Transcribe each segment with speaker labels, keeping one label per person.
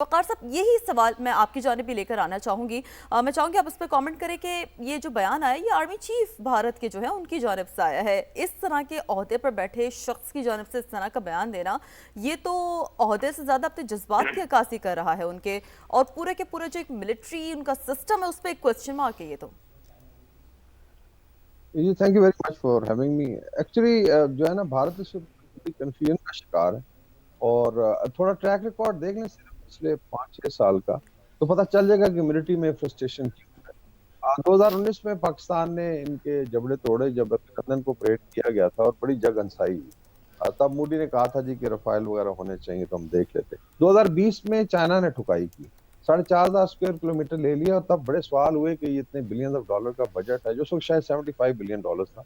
Speaker 1: वक़ार साहब, यही सवाल मैं आपकी जानिब भी लेकर आना चाहूँगी। मैं चाहूँगी आप इस पे कमेंट करें कि ये जो बयान आया ये आर्मी चीफ भारत के जो है उनकी जानिब से आया है। इस तरह के ओहदे पर बैठे शख्स की जानिब से इस तरह का बयान देना, ये तो ओहदे से ज़्यादा अपने जज्बात की अक्कासी कर रहा है उनके, और पूरे के पूरे जो एक मिलिट्री उनका सिस्टम है उस पर एक क्वेश्चन मार्क है ये तो।
Speaker 2: जी, thank you very much for having me. Actually जो है ना, भारत इस वक्त कंफ्यूजन का शिकार है। और थोड़ा ट्रैक रिकॉर्ड देख लें सिर्फ पिछले 5-6 साल का, तो पता चल जाएगा कि मिलिट्री में फ्रस्ट्रेशन क्यों है। 2019 में पाकिस्तान ने इनके जबड़े तोड़े जब अभिनंदन को परेड किया गया था और बड़ी जग हंसाई हुई। तब मोदी ने कहा था जी कि रफाइल वगैरह होने चाहिए तो हम देख लेते। 2020 में चाइना ने ठुकाई की, 4,500 स्क्वायर किलोमीटर ले लिया, और तब बड़े सवाल हुए कि ये इतने बिलियन ऑफ डॉलर का बजट है, जो उस वक्त शायद 75 बिलियन डॉलर था,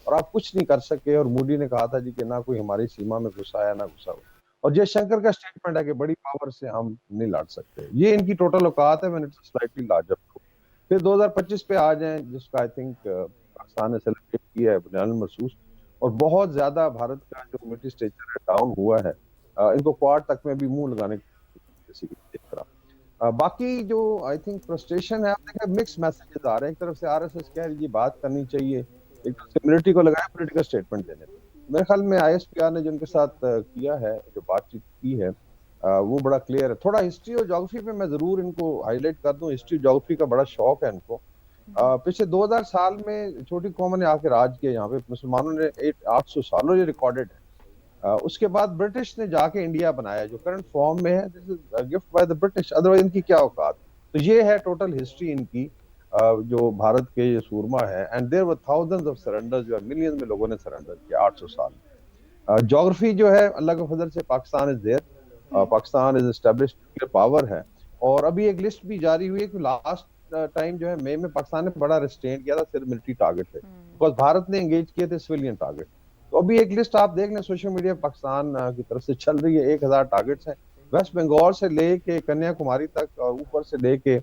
Speaker 2: और आप कुछ नहीं कर सके। और मोदी ने कहा था जी कि ना कोई हमारी सीमा में घुसा है ना घुसा हुआ। और जयशंकर का स्टेटमेंट है कि बड़ी पावर से हम नहीं लड़ सकते। ये इनकी टोटल औकात है व्हेन इट्स स्लाइटली लार्जर। फिर 2025 पे आ जाएं, जिसका आई थिंक पाकिस्तान ने सेलिब्रेट किया है बुनियादुल महसूस। और बहुत ज्यादा भारत का जो मिलिट्री स्टेचर है डाउन हुआ है। इनको क्वाड तक में भी मुंह लगाने की देख रहा। बाकी जो आई थिंक फ्रस्ट्रेशन है, आप देखें मिक्स मैसेजेस आ रहे हैं। एक तरफ से आरएसएस कह रही है बात करनी चाहिए, एक तरफ से मिलिट्री को लगाया पॉलिटिकल स्टेटमेंट देने पे। मेरे ख्याल में आईएसपीआर ने जिनके साथ किया है, जो बातचीत की है, वो बड़ा क्लियर है। थोड़ा हिस्ट्री और ज्योग्राफी पे मैं जरूर इनको हाईलाइट कर दूं। हिस्ट्री ज्योग्राफी का बड़ा शौक है इनको। पिछले 2000 साल में छोटी कौमों ने आके राज किया यहाँ पे, मुसलमानों ने 800 सालों, ये रिकॉर्डेड है। उसके बाद ब्रिटिश ने जाके इंडिया बनाया जो करंट फॉर्म में है। This is gift by the British, otherwise इनकी क्या औकात। तो ये है टोटल हिस्ट्री इनकी। जो भारत के ये सूरमा है, and there were thousands of surrenders, जो मिलियंस में लोगों ने सरेंडर किया 800 साल में। ज्योग्राफी जो है, अल्लाह के फजल से Pakistan is there. Pakistan is established power है। और अभी एक लिस्ट भी जारी हुई है कि लास्ट टाइम जो है मई में पाकिस्तान ने बड़ा रिस्ट्रेन किया था सिर्फ मिलिट्री टारगेट पे, बिकॉज भारत ने एंगेज किए थे सिविलियन टारगेट। तो अभी एक लिस्ट आप देख लें, सोशल मीडिया पाकिस्तान की तरफ से चल रही है। 1,000 टारगेट्स हैं, वेस्ट बंगाल से लेके कन्याकुमारी तक, और ऊपर से लेके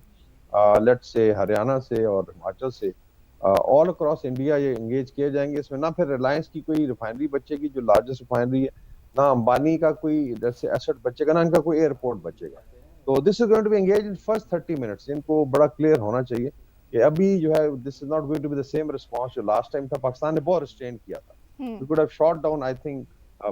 Speaker 2: लेट से हरियाणा से और हिमाचल से, ऑल अक्रॉस इंडिया ये एंगेज किए जाएंगे। इसमें ना फिर रिलायंस की कोई रिफाइनरी बचेगी जो लार्जेस्ट रिफाइनरी है, ना अंबानी का कोई जैसे एसेट बचेगा, ना इनका कोई एयरपोर्ट बचेगा। तो this is going to be engage in first 30 minutes. इनको बड़ा क्लियर होना चाहिए कि अभी जो है this is not going to be the same response जो लास्ट टाइम था। पाकिस्तान ने बहुत रिस्ट्रेन किया था। We could have shot down I think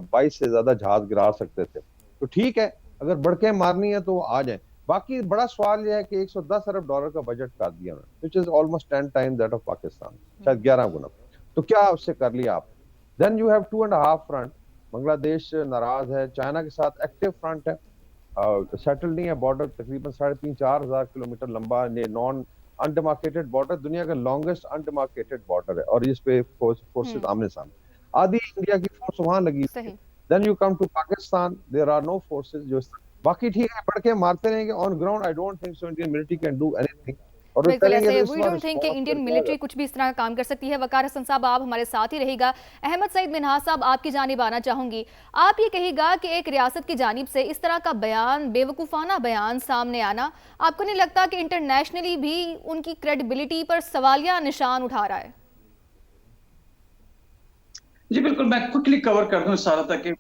Speaker 2: 22 से ज्यादा जहाज गिरा सकते थे। तो ठीक है, अगर बढ़के मारनी है तो आ जाए। बाकी बड़ा सवाल यह है कि 110 अरब डॉलर का बजट कर दिया ना, which is almost 10 times that of Pakistan, शायद 11 गुना। तो क्या उससे कर लिया आप? Then you have 2.5 front. Bangladesh नाराज है, चाइना के साथ एक्टिव फ्रंट है, सेटल नहीं है। बॉर्डर तकरीबन 3,500-4,000 किलोमीटर लंबा, नॉन अनडिमार्केटेड बॉर्डर, दुनिया का लॉन्गेस्ट अनडिमार्केटेड बॉर्डर है, और इस पे फोर्सेस आमने सामने। आधी इंडिया की फोर्स वहां लगी हुई है। Then you come to Pakistan, there are no forces जो। बाकी ठीक है, बढ़ के मारते रहेंगे on ground. I don't think so Indian military can do anything. और
Speaker 3: बिल्कुल
Speaker 2: करेंगे
Speaker 3: ऐसे
Speaker 2: तो इस
Speaker 3: वी
Speaker 2: बार
Speaker 3: डोंट थिंक कि
Speaker 2: रिस्पांस
Speaker 3: इंडियन
Speaker 2: फिर क्या
Speaker 3: मिलिट्री कुछ भी इस तरह का काम कर सकती है। वकार हसन साहब, आप हमारे साथ ही रहेगा। अहमद सईद मिन्हाज साहब, आपकी जानिब आना चाहूंगी। आप ये कहिएगा कि एक रियासत की जानिब से इस तरह का बयान, बेवकूफ़ाना बयान सामने आना, आपको नहीं लगता कि इंटरनेशनली भी उनकी क्रेडिबिलिटी पर सवालिया निशान उठा रहा है?
Speaker 4: जी बिल्कुल, मैं क्विकली कवर कर दूं सारा, ताकि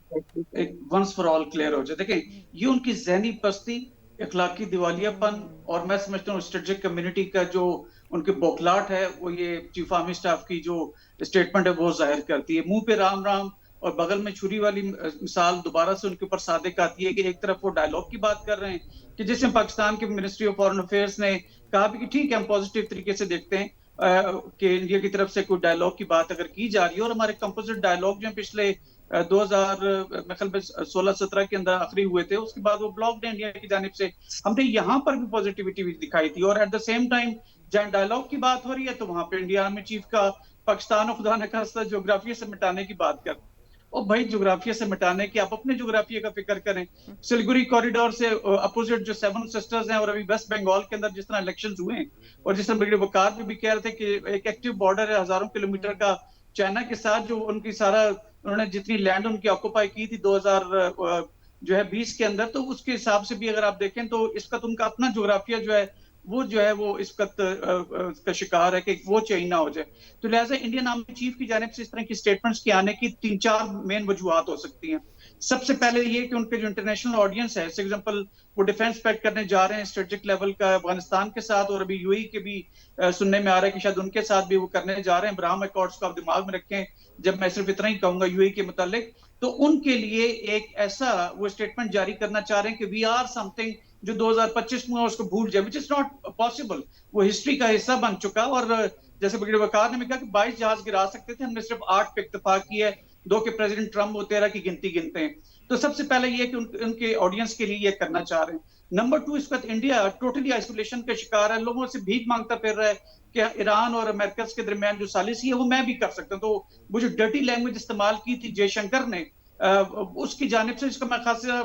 Speaker 4: एक वंस फॉर ऑल क्लियर हो जाए। देखिए, ये उनकी ज़हनी पस्ती, इखलाकी दिवालियापन, और मैं समझता हूँ स्ट्रेटेजिक कम्युनिटी का जो उनके बौखलाहट है, वो ये चीफ आर्मी स्टाफ की जो स्टेटमेंट है वो जाहिर करती है। मुंह पे राम राम और बगल में छुरी वाली मिसाल दोबारा से उनके ऊपर सादिक आती है कि एक तरफ वो डायलॉग की बात कर रहे हैं कि जिसमें पाकिस्तान की मिनिस्ट्री ऑफ फॉरेन अफेयर्स ने कहा भी कि ठीक है, हम पॉजिटिव तरीके से देखते हैं कि इंडिया की तरफ से कोई डायलॉग की बात अगर की जा रही है। और हमारे कंपोजिट डायलॉग जो पिछले 2016-17 के अंदर आखिरी हुए थे, उसके बाद वो ब्लॉक्ड है इंडिया की जानिब से। हमने यहाँ पर भी पॉजिटिविटी भी दिखाई थी। और एट द सेम टाइम जहां डायलॉग की बात हो रही है, तो वहां पे इंडिया आर्मी चीफ का पाकिस्तान और खुदा न खास्ता जोग्राफिया से मिटाने की बात कर। और भाई, जोग्राफिया से मिटाने की आप अपने जोग्राफिया का फिक्र करें। सिलगुड़ी कॉरिडोर से अपोजिट जो 7 सिस्टर्स हैं, और अभी वेस्ट बंगाल के अंदर जिस तरह इलेक्शन हुए हैं, और जिस तरह ब्रिगेडियर वकार भी कह रहे थे कि एक एक्टिव बॉर्डर है हजारों किलोमीटर का चाइना के साथ, जो उनकी सारा उन्होंने जितनी लैंड उनकी ऑक्यूपाई की थी 2000 जो है 20 के अंदर, तो उसके हिसाब से भी अगर आप देखें तो इसका तो उनका अपना जोग्राफिया जो है वो इस वक्त का शिकार है कि वो चेंज ना हो जाए। तो लिहाजा इंडियन आर्मी चीफ की जानिब से इस तरह की स्टेटमेंट्स के आने की 3-4 मेन वजूहत हो सकती हैं। सबसे पहले ये कि उनके जो इंटरनेशनल ऑडियंस है, फॉर एग्जांपल वो डिफेंस पैक्ट करने जा रहे हैं स्ट्रेटेजिक लेवल का अफगानिस्तान के साथ, और अभी यूएई के भी सुनने में आ रहा है कि शायद उनके साथ भी वो करने जा रहे हैं। अब्राहम अकॉर्ड्स को आप दिमाग में रखें, जब मैं सिर्फ इतना ही कहूंगा यूएई के मुतालिक, तो उनके लिए एक ऐसा वो स्टेटमेंट जारी करना चाह रहे हैं कि वी आर समथिंग जो 2025 में उसको भूल जाए, विच इज नॉट पॉसिबल। वो हिस्ट्री का हिस्सा बन चुका, और जैसे ब्रिगेडियर वकार ने भी कहा कि 22 जहाज गिरा सकते थे, हमने सिर्फ 8 पे इत्तेफाक किया है, 2 के प्रेसिडेंट ट्रम्प वो 13 की गिनती गिनते हैं। तो सबसे पहले ये कि उनके ऑडियंस के लिए ये करना चाह रहे हैं। नंबर 2, इस वक्त इंडिया टोटली आइसोलेशन का शिकार है, लोगों से भीख मांगता फिर रहा है कि ईरान और अमेरिका के दरमियान जो सालिसी है वो मैं भी कर सकता हूँ। तो वो जो डर्टी लैंग्वेज इस्तेमाल की थी जयशंकर ने, उसकी जानिब से इसका मैं खासा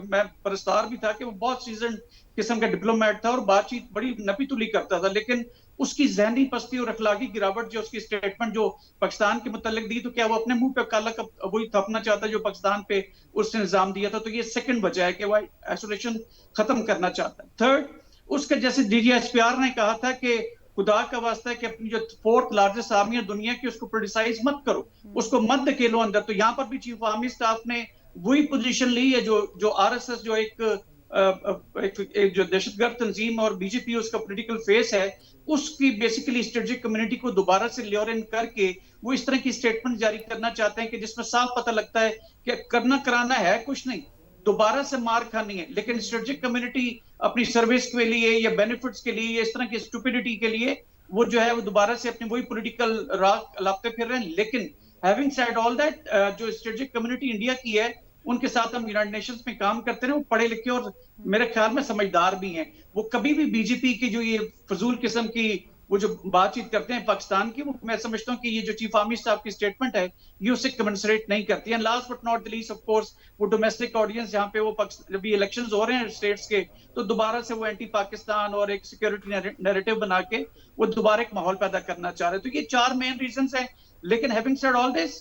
Speaker 4: मैं परस्तार भी था कि वो बहुत सीजन किस्म का डिप्लोमेट था और बातचीत बड़ी नपी तुली करता था, लेकिन उसकी जहनी पस्ती और अखलाकी गिरावट जो उसकी स्टेटमेंट जो पाकिस्तान के मुतालिक दी, तो क्या वो अपने मुंह पे काला वही थपना चाहता है जो पाकिस्तान पे उसने निजाम दिया था? तो ये सेकंड वजह है कि वो आइसोलेशन खत्म करना चाहता है। थर्ड, उसका जैसे डीजीएसपीआर ने कहा था कि खुदा का वास्ता है कि अपनी जो 4th लार्जेस्ट आर्मी है दुनिया की उसको क्रिटिसाइज मत करो, उसको मत धकेलो अंदर। तो यहाँ पर भी चीफ आर्मी स्टाफ ने वही पोजीशन ली है जो आरएसएस जो एक जो दहशतगर्द तंजीम और बीजेपी उसका पॉलिटिकल फेस है, उसकी बेसिकली स्ट्रेटेजिक कम्युनिटी को दोबारा से ल्योर करके वो इस तरह की स्टेटमेंट जारी करना चाहते हैं कि जिसमें साफ पता लगता है कि करना कराना है कुछ नहीं, दोबारा से मार खानी है, लेकिन स्ट्रेटेजिक कम्युनिटी अपनी सर्विस के लिए या बेनिफिट्स के लिए या इस तरह की स्टुपिडिटी के लिए वो जो है वो दोबारा से अपनी वही पॉलिटिकल राह लापते फिर रहे हैं। लेकिन हैविंग सेड ऑल दैट, जो स्ट्रेटेजिक कम्युनिटी इंडिया की है उनके साथ हम यूनाइटेड नेशंस में काम करते हैं, वो पढ़े लिखे और मेरे ख्याल में समझदार भी हैं। वो कभी भी बीजेपी की जो ये फजूल किस्म की वो जो बातचीत करते हैं पाकिस्तान की, वो मैं समझता हूँ कि ये जो चीफ आर्मी स्टाफ की स्टेटमेंट है ये उससे कमेंसरेट नहीं करती है। Last but not the least, of course, वो डोमेस्टिक ऑडियंस जहाँ पे वो जब ये इलेक्शंस हो रहे हैं स्टेट्स के, तो दोबारा से वो एंटी पाकिस्तान और एक सिक्योरिटी नैरेटिव बना के वो दोबारा एक माहौल पैदा करना चाह रहे हैं। तो ये 4 मेन रीजंस हैं। लेकिन having said all this,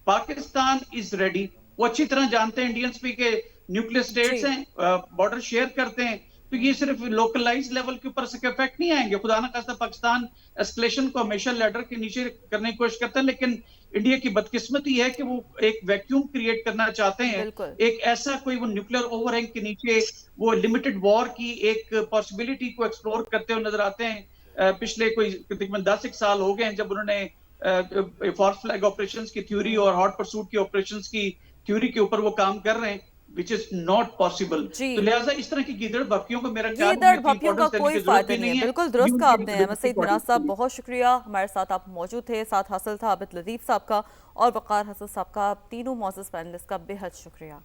Speaker 4: Pakistan is ready. वो अच्छी तरह जानते हैं इंडियंस भी के न्यूक्लियर स्टेट्स हैं, बॉर्डर शेयर करते हैं, तो ये सिर्फ लोकलाइज लेवल के ऊपर से इफेक्ट नहीं आएंगे। खुदा ना खास्ता पाकिस्तान एस्केलेशन को हमेशा लेडर के नीचे करने की कोशिश करता है, लेकिन इंडिया की बदकिस्मती है कि वो एक वैक्यूम क्रिएट करना चाहते हैं, एक ऐसा कोई वो न्यूक्लियर ओवरहैंग के नीचे वो लिमिटेड वॉर की एक पॉसिबिलिटी को एक्सप्लोर करते हुए नजर आते हैं। पिछले कोई तकरीबन 10 साल हो गए हैं जब उन्होंने फॉल्स फ्लैग ऑपरेशंस की थ्योरी और हॉट परसूट की ऑपरेशंस की थ्योरी के ऊपर वो काम कर रहे हैं, which is not possible। तो लिहाजा इस तरह की गीदड़ भपकियों को मेरा ख्याल
Speaker 1: गीदड़ भपकियों का कोई फायदा नहीं है। बिल्कुल दुरुस्त कहा आपने अहमद सईद मिन्हाज साहब, बहुत शुक्रिया हमारे साथ आप मौजूद थे। साथ हासिल था आबिद लतीफ साहब का और वकार हसन साहब का। तीनों मौजूद पैनलिस्ट का बेहद शुक्रिया।